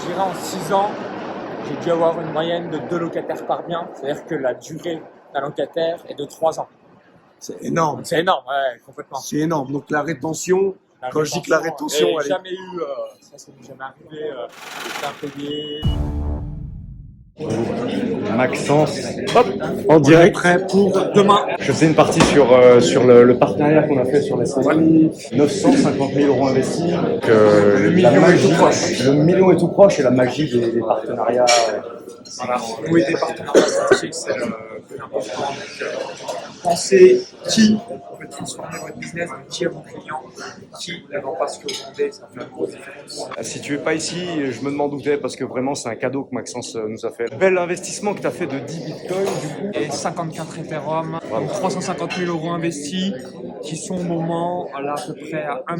dirais en 6 ans, j'ai dû avoir une moyenne de 2 locataires par bien. C'est-à-dire que la durée d'un locataire est de 3 ans. C'est énorme. Donc c'est énorme, ouais, complètement. C'est énorme. Donc la rétention, quand je dis que la rétention, elle est... jamais eu, ça m'est jamais arrivé, d'impayé. Maxence, hop, en direct. Prêt pour demain. Je faisais une partie sur le partenariat qu'on a fait sur la série. 950 000 euros investis. Donc, Le million est tout proche. Le million est tout proche et la magie des partenariats. Voilà, oui, des partenariats stratégiques, c'est le plus important. Pensez qui peut transformer votre business, donc qui est vos clients, qui ne vend pas ce que vous vendez, ça fait une grosse différence. Si tu es pas ici, je me demande où tu es parce que vraiment c'est un cadeau que Maxence nous a fait. Bel investissement que tu as fait de 10 bitcoins du coup. Et 54 Ethereum, donc 350 000 euros investis, qui sont au moment là, à peu près à 1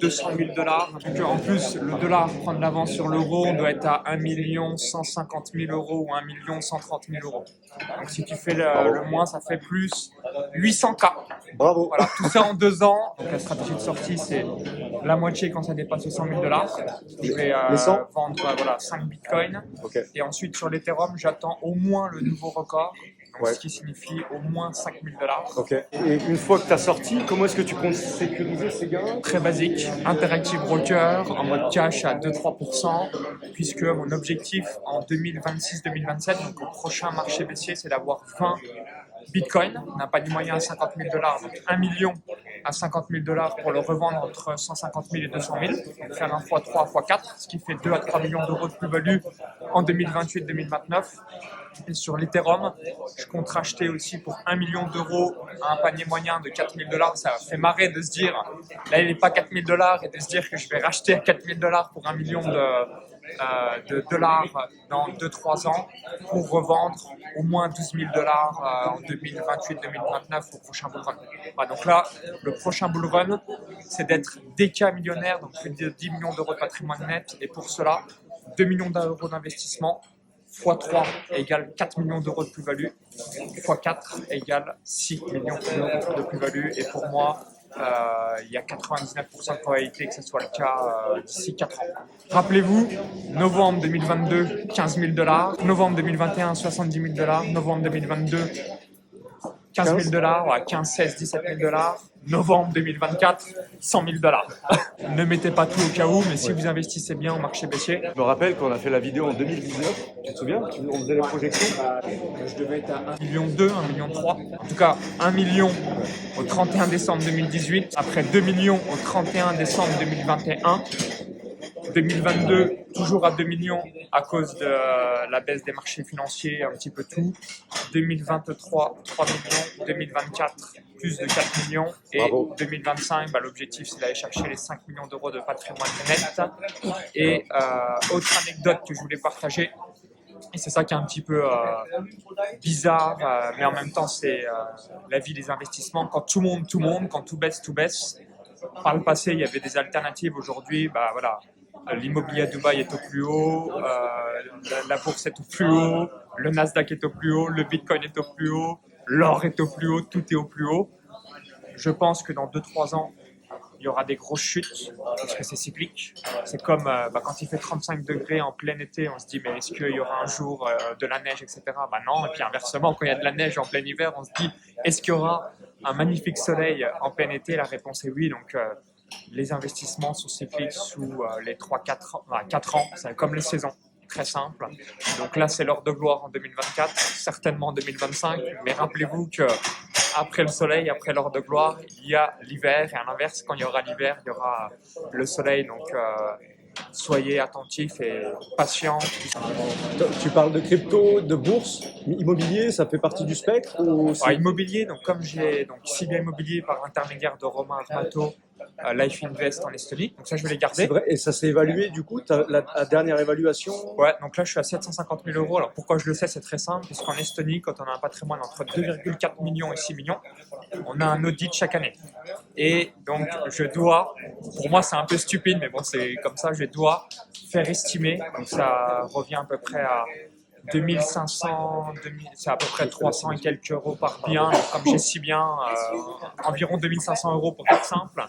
200 000 $. Donc en plus, le dollar prend de l'avance sur l'euro, on doit être à 1 150 000 euros ou 1 130 000 euros. Donc si tu fais le moins, ça fait plus 800K. Bravo. Voilà, tout ça en 2 ans. Donc la stratégie de sortie, c'est la moitié quand ça dépasse les 100 000 $. Je vais vendre 5 bitcoins. Ok. Et ensuite sur l'Ethereum, j'attends au moins le nouveau record. Donc, Ouais. ce qui signifie au moins 5 000 $. Ok. Et une fois que tu as sorti, comment est-ce que tu comptes sécuriser ces gains? Très basique, Interactive Broker, en mode cash à 2-3%, puisque mon objectif en 2026-2027, donc au prochain marché baissier, c'est d'avoir 20 Bitcoin. On n'a pas du moyen à 50 000 $, donc 1 million à 50 000 $ pour le revendre entre 150 000 et 200 000, donc faire un x3, x4, ce qui fait 2 à 3 millions d'euros de plus-value en 2028-2029. Et sur l'Ethereum, je compte racheter aussi pour 1 million d'euros à un panier moyen de 4 000 $. Ça fait marrer de se dire, là il n'est pas 4 000 $ et de se dire que je vais racheter à 4 000 $ pour 1 million de dollars dans 2-3 ans pour revendre au moins 12 000 $ en 2028-2029 au prochain bull run. Voilà, donc là, le prochain bull run, c'est d'être DK millionnaire, donc plus de 10 millions d'euros de patrimoine net, et pour cela, 2 millions d'euros d'investissement, x3 égale 4 millions d'euros de plus-value, x4 égale 6 millions d'euros de plus-value, et pour moi, il y a 99% de probabilité que ce soit le cas d'ici 4 ans. Rappelez-vous, novembre 2022, 15 000 $, novembre 2021, 70 000 $, novembre 2022, 15 000 $, 15, 16, 17 000 $, novembre 2024, 100 000 $. Ne mettez pas tout au cas où, mais si vous investissez bien au marché baissier. Je me rappelle qu'on a fait la vidéo en 2019, tu te souviens? On faisait les projections. Je devais être à 1,2 million, 1,3 million. En tout cas, 1 million au 31 décembre 2018, après 2 millions au 31 décembre 2021. 2022, toujours à 2 millions à cause de la baisse des marchés financiers, un petit peu tout. 2023, 3 millions. 2024, plus de 4 millions. Et Bravo. 2025, l'objectif, c'est d'aller chercher les 5 millions d'euros de patrimoine net. Et autre anecdote que je voulais partager, et c'est ça qui est un petit peu bizarre, mais en même temps, c'est la vie des investissements. Quand tout monte, quand tout baisse. Par le passé, il y avait des alternatives. Aujourd'hui, l'immobilier à Dubaï est au plus haut, la bourse est au plus haut, le Nasdaq est au plus haut, le Bitcoin est au plus haut, l'or est au plus haut, tout est au plus haut. Je pense que dans 2-3 ans, il y aura des grosses chutes, parce que c'est cyclique. C'est comme quand il fait 35 degrés en plein été, on se dit mais est-ce qu'il y aura un jour de la neige, etc. Non, et puis inversement, quand il y a de la neige en plein hiver, on se dit est-ce qu'il y aura un magnifique soleil en plein été? La réponse est oui, donc les investissements sont cycliques sous les 4 ans, c'est comme les saisons. Très simple. Donc là, c'est l'heure de gloire en 2024, certainement en 2025, mais rappelez-vous que après le soleil, après l'heure de gloire, il y a l'hiver, et à l'inverse, quand il y aura l'hiver, il y aura le soleil. Donc soyez attentifs et patients. Tu parles de crypto, de bourse, immobilier, ça fait partie du spectre ou Immobilier, donc comme j'ai Sibia Immobilier par l'intermédiaire de Romain Armato, Life Invest en Estonie, donc ça je vais les garder. C'est vrai, et ça s'est évalué du coup, la dernière évaluation? Ouais, donc là je suis à 750 000 euros. Alors pourquoi je le sais, c'est très simple, puisqu'en Estonie, quand on a un patrimoine entre 2,4 millions et 6 millions, on a un audit chaque année. Et donc je dois, pour moi c'est un peu stupide, mais bon c'est comme ça, je dois faire estimer, donc ça revient à peu près à 2500, c'est à peu près 300 et quelques euros par bien. Donc, comme j'ai si bien, environ 2500 euros pour faire simple.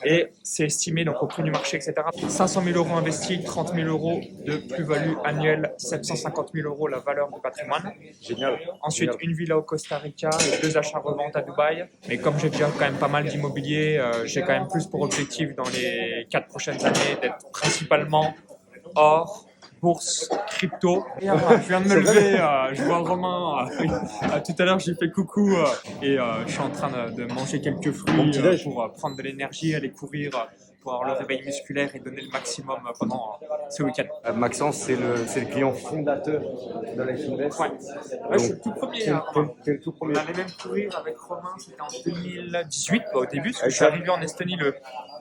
Et c'est estimé donc au prix du marché, etc. 500 000 euros investis, 30 000 euros de plus-value annuelle, 750 000 euros la valeur du patrimoine. Génial. Ensuite, Génial. une villa au Costa Rica et 2 achats-reventes à Dubaï. Mais comme j'ai déjà quand même pas mal d'immobilier, j'ai quand même plus pour objectif dans les 4 prochaines années d'être principalement or, bourse, crypto. Et, je viens de me lever, je vois Romain, tout à l'heure j'ai fait coucou et je suis en train de manger quelques fruits pour prendre de l'énergie, aller courir pour avoir le réveil musculaire et donner le maximum pendant ce week-end. Maxence, c'est le client fondateur de Life Invest. Ouais. Je suis le tout premier. T'es le tout premier. On allait même courir avec Romain, c'était en 2018 au début, parce que je suis arrivé en Estonie le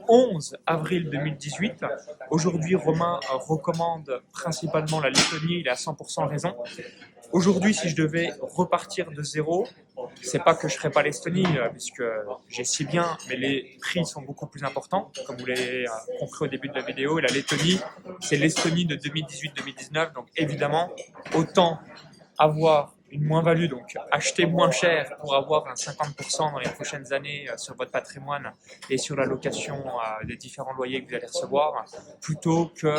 11 avril 2018. Aujourd'hui, Romain recommande principalement la Lettonie, il a 100% raison. Aujourd'hui, si je devais repartir de zéro, c'est pas que je ferais pas l'Estonie, puisque j'ai si bien, mais les prix sont beaucoup plus importants, comme vous l'avez compris au début de la vidéo. Et la Lettonie, c'est l'Estonie de 2018-2019, donc évidemment, autant avoir une moins-value, donc acheter moins cher pour avoir un 50% dans les prochaines années sur votre patrimoine et sur la location des différents loyers que vous allez recevoir, plutôt que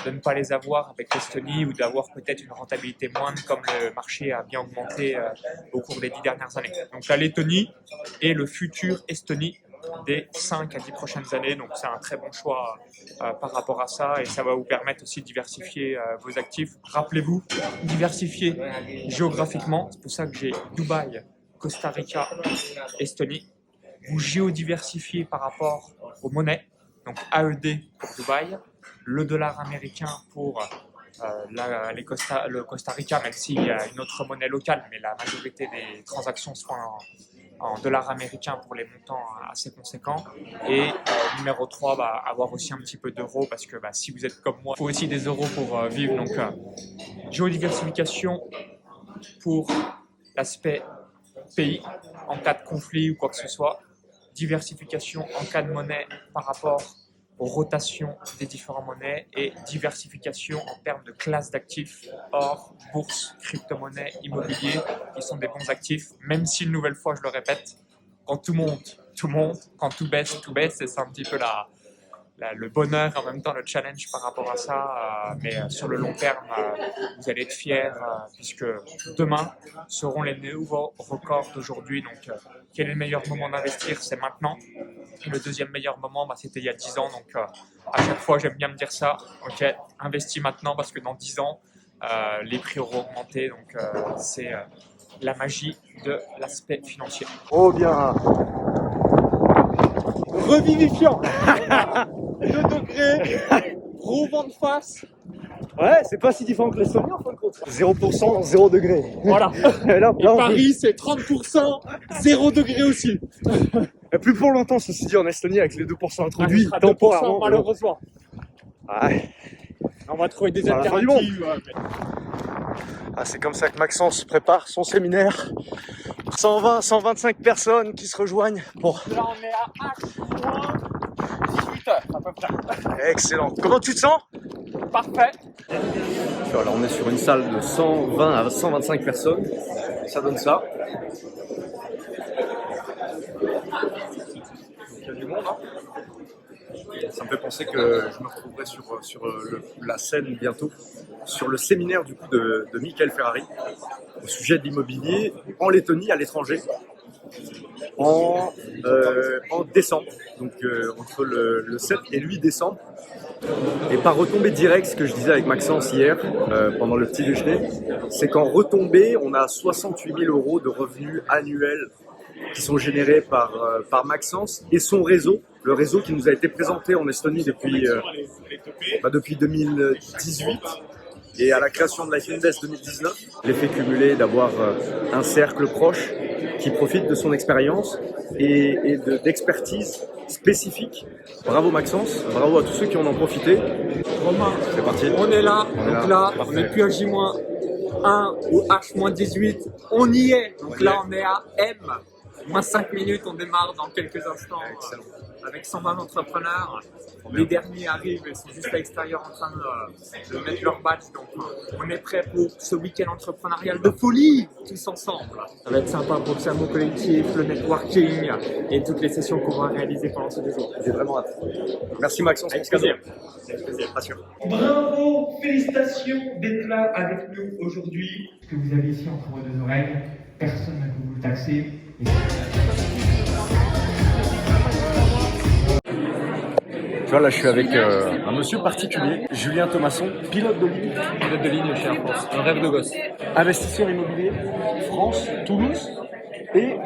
de ne pas les avoir avec l'Estonie ou d'avoir peut-être une rentabilité moindre comme le marché a bien augmenté au cours des 10 dernières années. Donc la Lettonie est le futur Estonie des 5 à 10 prochaines années, donc c'est un très bon choix par rapport à ça et ça va vous permettre aussi de diversifier vos actifs. Rappelez-vous, diversifier géographiquement, c'est pour ça que j'ai Dubaï, Costa Rica, Estonie. Vous géodiversifiez par rapport aux monnaies, donc AED pour Dubaï, le dollar américain pour le Costa Rica, même s'il y a une autre monnaie locale, mais la majorité des transactions sont en dollars américains pour les montants assez conséquents. Et numéro 3, avoir aussi un petit peu d'euros, parce que si vous êtes comme moi, il faut aussi des euros pour vivre. Donc, géodiversification pour l'aspect pays, en cas de conflit ou quoi que ce soit. Diversification en cas de monnaie par rapport aux rotations des différentes monnaies et diversification en termes de classes d'actifs, or, bourse, crypto-monnaie, immobilier, qui sont des bons actifs, même si une nouvelle fois, je le répète, quand tout monte, quand tout baisse, et c'est un petit peu le bonheur et en même temps le challenge par rapport à ça, mais sur le long terme, vous allez être fiers puisque demain seront les nouveaux records d'aujourd'hui. Donc, quel est le meilleur moment d'investir? C'est maintenant. Et le deuxième meilleur moment, c'était il y a 10 ans. Donc, à chaque fois, j'aime bien me dire ça. Ok, investis maintenant parce que dans 10 ans, les prix auront augmenté. Donc, c'est la magie de l'aspect financier. Oh bien. Revivifiant. 2 degrés, gros vent de face. Ouais, c'est pas si différent que l'Estonie en fin de compte. 0%, 0 degré. Voilà. Et Paris, c'est 30%, 0 degré aussi. Et plus pour longtemps, ceci dit, en Estonie, avec les 2% introduits, À 2%, temporairement. malheureusement. Ouais. On va trouver des Voilà, alternatives. C'est comme ça que Maxence prépare son séminaire. 120, 125 personnes qui se rejoignent. Bon, Là, on est à H-18h à peu près. excellent. Comment tu te sens? Parfait. Voilà, on est sur une salle de 120 à 125 personnes. Ça donne ça. Il y a du monde, hein. Ça me fait penser que je me retrouverai sur la scène bientôt, sur le séminaire du coup de Michael Ferrari au sujet de l'immobilier en Lettonie, à l'étranger, en décembre, donc entre le 7 et le 8 décembre. Et par retombée directe, ce que je disais avec Maxence hier, pendant le petit déjeuner, c'est qu'en retombée, on a 68 000 euros de revenus annuels qui sont générés par Maxence et son réseau, le réseau qui nous a été présenté en Estonie depuis 2018 et à la création de Life Invest 2019. L'effet cumulé d'avoir un cercle proche qui profite de son expérience et d'expertise spécifique. Bravo Maxence, bravo à tous ceux qui en ont profité. Romain, C'est parti. on est là. On est Donc là. là, Parfait. on n'est plus à J-1 ou H-18. On y est. Donc là, on est à M. Moins 5 minutes, on démarre dans quelques instants. Excellent. avec 120 entrepreneurs. Les derniers arrivent, ils sont juste à l'extérieur en train de mettre leur badge. Donc on est prêt pour ce week-end entrepreneurial de folie, tous ensemble. Ça va être sympa pour le cerveau collectif, le networking et toutes les sessions qu'on va réaliser pendant ces 2 jours. J'ai vraiment hâte. Merci Maxence. Avec plaisir. Avec plaisir, pas sûr. Bravo, félicitations d'être là avec nous aujourd'hui. Ce que vous avez ici entre vos 2 oreilles, personne ne peut vous le taxer. Tu vois, là, je suis avec un monsieur particulier, Julien Thomasson, pilote de ligne. Pilote de ligne chez Air France, un rêve de gosse. Investisseur immobilier, France, Toulouse et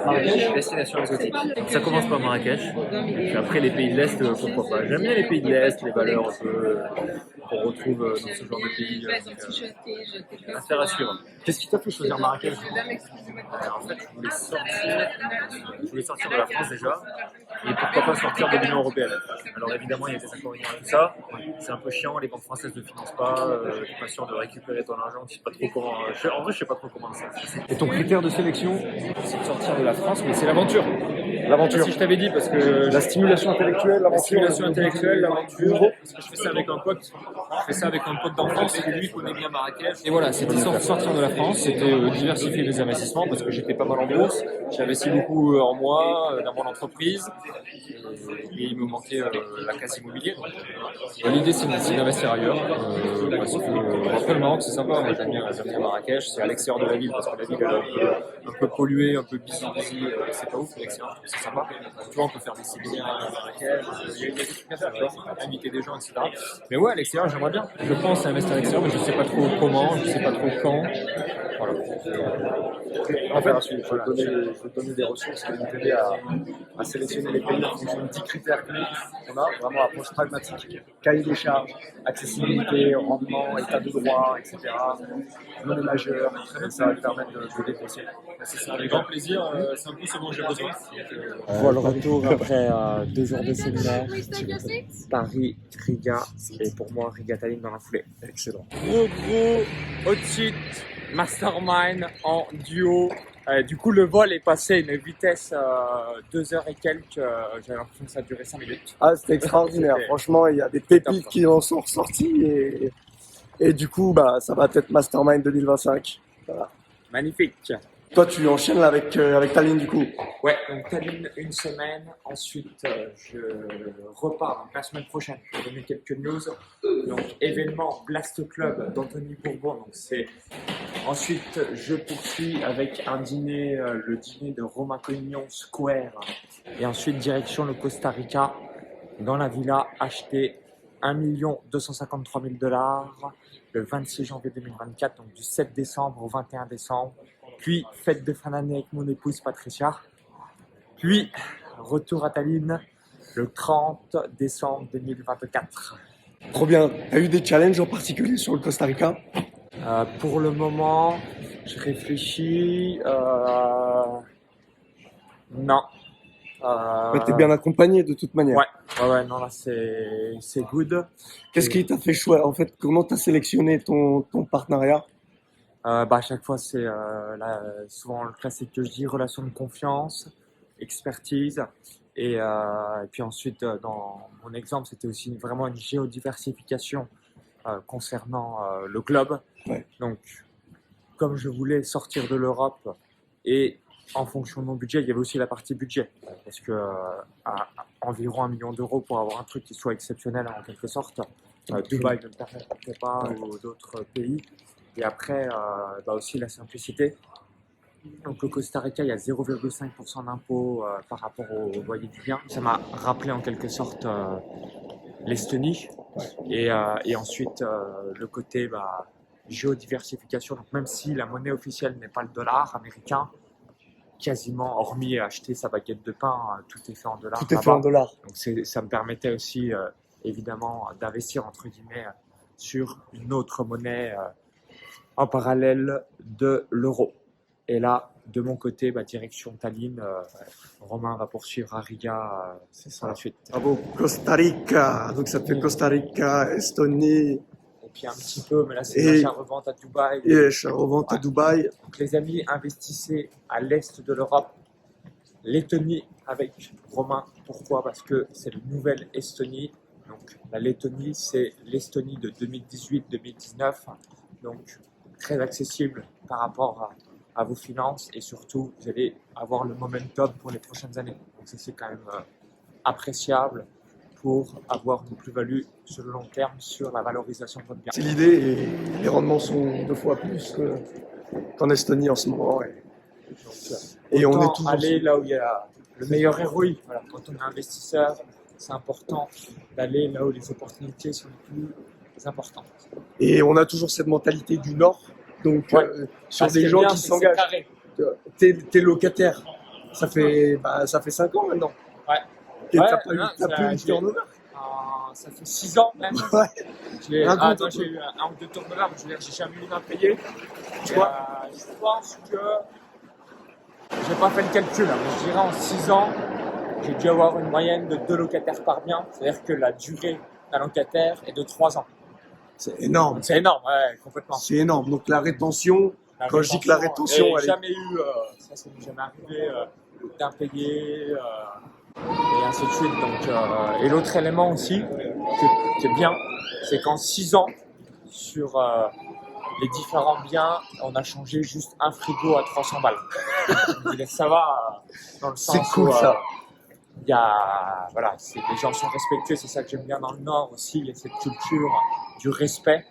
Marrakech, destination exotique. Ça commence par Marrakech, puis après les pays de l'Est, pourquoi pas. J'aime bien les pays de l'Est, les valeurs un peu qu'on retrouve dans ce genre de pays. Affaire à suivre. qu'est-ce qui t'a fait choisir Marrakech? En fait, je voulais sortir de la France déjà, et pourquoi pas sortir de l'Union Européenne. Alors évidemment, il y a des inconvénients à tout ça. C'est un peu chiant, les banques françaises ne financent pas, tu n'es pas sûr de récupérer ton argent, tu sais pas trop comment. En vrai, je sais pas trop comment ça se passe. Et ton critère de sélection? C'est de sortir de la France, mais c'est l'aventure. L'aventure. Si je t'avais dit, parce que La stimulation intellectuelle, la l'aventure. stimulation intellectuelle, l'aventure, parce que je fais ça avec un pote. Je fais ça avec un pote d'enfance et lui connaît bien Marrakech. Et voilà, c'était sortir de la France, c'était diversifier mes investissements parce que j'étais pas mal en bourse, j'investis beaucoup en moi, dans mon entreprise, et il me manquait la case immobilier. L'idée c'est d'investir ailleurs, parce que après le Maroc c'est sympa, moi j'aime bien Marrakech, c'est à l'extérieur de la ville parce que la ville elle est un peu polluée, un peu busy, c'est pas ouf, l'extérieur je trouve que c'est sympa. Tu vois, on peut faire des séminaires à Marrakech, il y a des trucs à faire, tu vois, inviter des gens, etc. Mais ouais, à l'extérieur j'aimerais bien. Je pense à investir à l'extérieur, mais je sais pas trop comment, je sais pas trop quand. Voilà. En fait, je vais te donner des ressources qui vont t'aider à sélectionner les pays en fonction de 10 critères clés qu'on a, vraiment approche pragmatique, cahier des charges, accessibilité, rendement, état de droit, etc. Monnaie majeure, ça va te permettre de dépenser. C'est ça, avec grand plaisir, c'est un peu ce dont j'ai besoin. Vol retour après 2 jours de séminaire. Paris, Riga et pour moi Riga Tallinn dans la foulée. Excellent. Gros, au-dessus, mastermind en duo. Du coup, le vol est passé à une vitesse 2 heures et quelques. J'avais l'impression que ça durait 5 minutes. Ah, c'était extraordinaire. Franchement, il y a des pépites qui en sont ressorties et du coup, bah, ça va être Mastermind 2025. Voilà. Magnifique. Toi, tu enchaînes là avec Tallinn du coup. Ouais, donc Tallinn 1 semaine. Ensuite, je repars donc, la semaine prochaine pour donner quelques news. Donc, événement Blast Club d'Anthony Bourbon. Donc, c'est... Ensuite, je poursuis avec un dîner, le dîner de Romain Cognon Square. Et ensuite, direction le Costa Rica, dans la villa, acheter 1 253 000 $ le 26 janvier 2024, donc du 7 décembre au 21 décembre. Puis, fête de fin d'année avec mon épouse Patricia. Puis, retour à Tallinn le 30 décembre 2024. Trop bien. T'as eu des challenges en particulier sur le Costa Rica? Pour le moment, je réfléchis. Non. Mais t'es bien accompagné de toute manière. Ouais, non, là, c'est good. Qu'est-ce qui t'a fait choix? En fait, comment t'as sélectionné ton partenariat? À chaque fois, c'est souvent le classique que je dis, relation de confiance, expertise. Et puis ensuite, dans mon exemple, c'était aussi vraiment une géodiversification concernant le globe. Ouais. Donc, comme je voulais sortir de l'Europe et en fonction de mon budget, il y avait aussi la partie budget. Parce que à environ 1 million d'euros pour avoir un truc qui soit exceptionnel en quelque sorte, Dubaï ne me permettrait pas ou d'autres pays. Et après, aussi la simplicité. Donc, le Costa Rica, il y a 0,5% d'impôt par rapport au loyer du bien. Ça m'a rappelé en quelque sorte l'Estonie. Et ensuite, le côté géodiversification. Donc, même si la monnaie officielle n'est pas le dollar américain, quasiment, hormis acheter sa baguette de pain, tout est fait en dollars. Tout est fait en dollars. Donc, ça me permettait aussi, évidemment, d'investir, entre guillemets, sur une autre monnaie en parallèle de l'euro. Et là, de mon côté, direction Tallinn, Romain va poursuivre à Riga, c'est ça la suite. Bravo, Costa Rica. Donc ça fait Costa Rica, Estonie. Et puis un petit peu, mais là c'est Et- l'achat-revente à Dubaï. Et achat-revente à Dubaï. Donc les amis, investissez à l'est de l'Europe, Lettonie, avec Romain. Pourquoi? Parce que c'est la nouvelle Estonie. Donc la Lettonie, c'est l'Estonie de 2018-2019. Donc très accessible par rapport à vos finances et surtout, vous allez avoir le momentum pour les prochaines années. Donc ça, c'est quand même appréciable pour avoir une plus-value sur le long terme sur la valorisation de votre bien. C'est l'idée et les rendements sont 2 fois plus qu'en Estonie en ce moment. Et on est toujours aller là où il y a le meilleur ROI. Voilà. Quand on est investisseur, c'est important d'aller là où les opportunités sont les plus importantes. Et on a toujours cette mentalité du Nord, donc Ouais. sur Ce des qui est gens bien, qui c'est que s'engagent. c'est carré. T'es locataire, ça fait 5 ans maintenant. Ouais. Et Ouais, t'as pas eu non, une j'ai- turnover. Ça fait 6 ans même. Ouais. J'ai Raconte moi, un j'ai peu. eu un ou deux turnovers, mais je veux dire, j'ai jamais eu d'impayé. Tu Et, vois je pense que j'ai pas fait le calcul, hein, mais je dirais en 6 ans, j'ai dû avoir une moyenne de 2 locataires par bien. C'est-à-dire que la durée d'un locataire est de 3 ans. C'est énorme. Donc c'est énorme, ouais, complètement. C'est énorme. Donc la rétention, quand je dis que la rétention, et elle est- jamais eu, ça m'est jamais arrivé d'impayé et ainsi de suite. Donc, et l'autre élément aussi qui est bien, c'est qu'en 6 ans, sur les différents biens, on a changé juste un frigo à 300 balles. Donc, ça va dans le sens C'est cool où ça. il y a, voilà, les gens sont respectueux, c'est ça que j'aime bien dans le Nord aussi, il y a cette culture du respect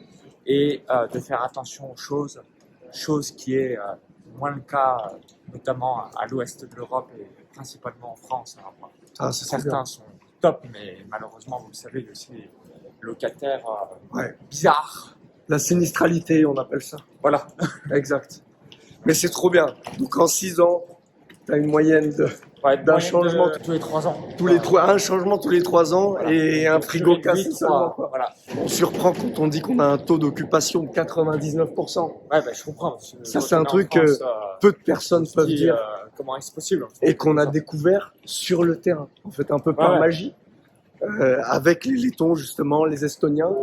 et de faire attention aux choses, chose qui est moins le cas, notamment à l'ouest de l'Europe et principalement en France. Alors, Ah, c'est très bien. certains sont top, mais malheureusement, vous le savez, il y a aussi des locataires Ouais. bizarres. La sinistralité, on appelle ça. Voilà. Exact. Mais c'est trop bien. Donc en 6 ans, tu as une moyenne de Ouais, d'un moyenne changement tous les 3 ans. un changement tous les 3 ans Voilà. et un frigo Durée de cassé vie, seulement. Quoi. Voilà. On surprend quand on dit qu'on a un taux d'occupation de 99%. Ouais, je comprends. parce que Ça, quand c'est on un est en truc France, Peu de personnes on se peuvent dit, dire comment est-ce possible et qu'on a découvert sur le terrain. En fait, un peu par Ouais. magie. Avec les Lettons, justement, les Estoniens,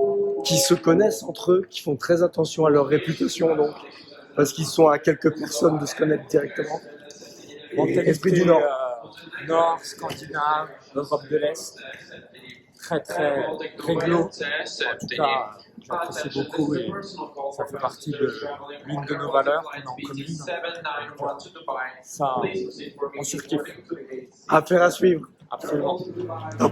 qui se connaissent entre eux, qui font très attention à leur réputation, donc, parce qu'ils sont à quelques personnes de se connaître directement. Et esprit du Nord. Nord, Scandinave, Europe de l'Est. Très, très réglo. En tout cas, j'apprécie beaucoup et ça fait partie de l'une de nos valeurs qu'on a en commune. Ça, on surkiffe. Affaire à suivre. Absolument. Top.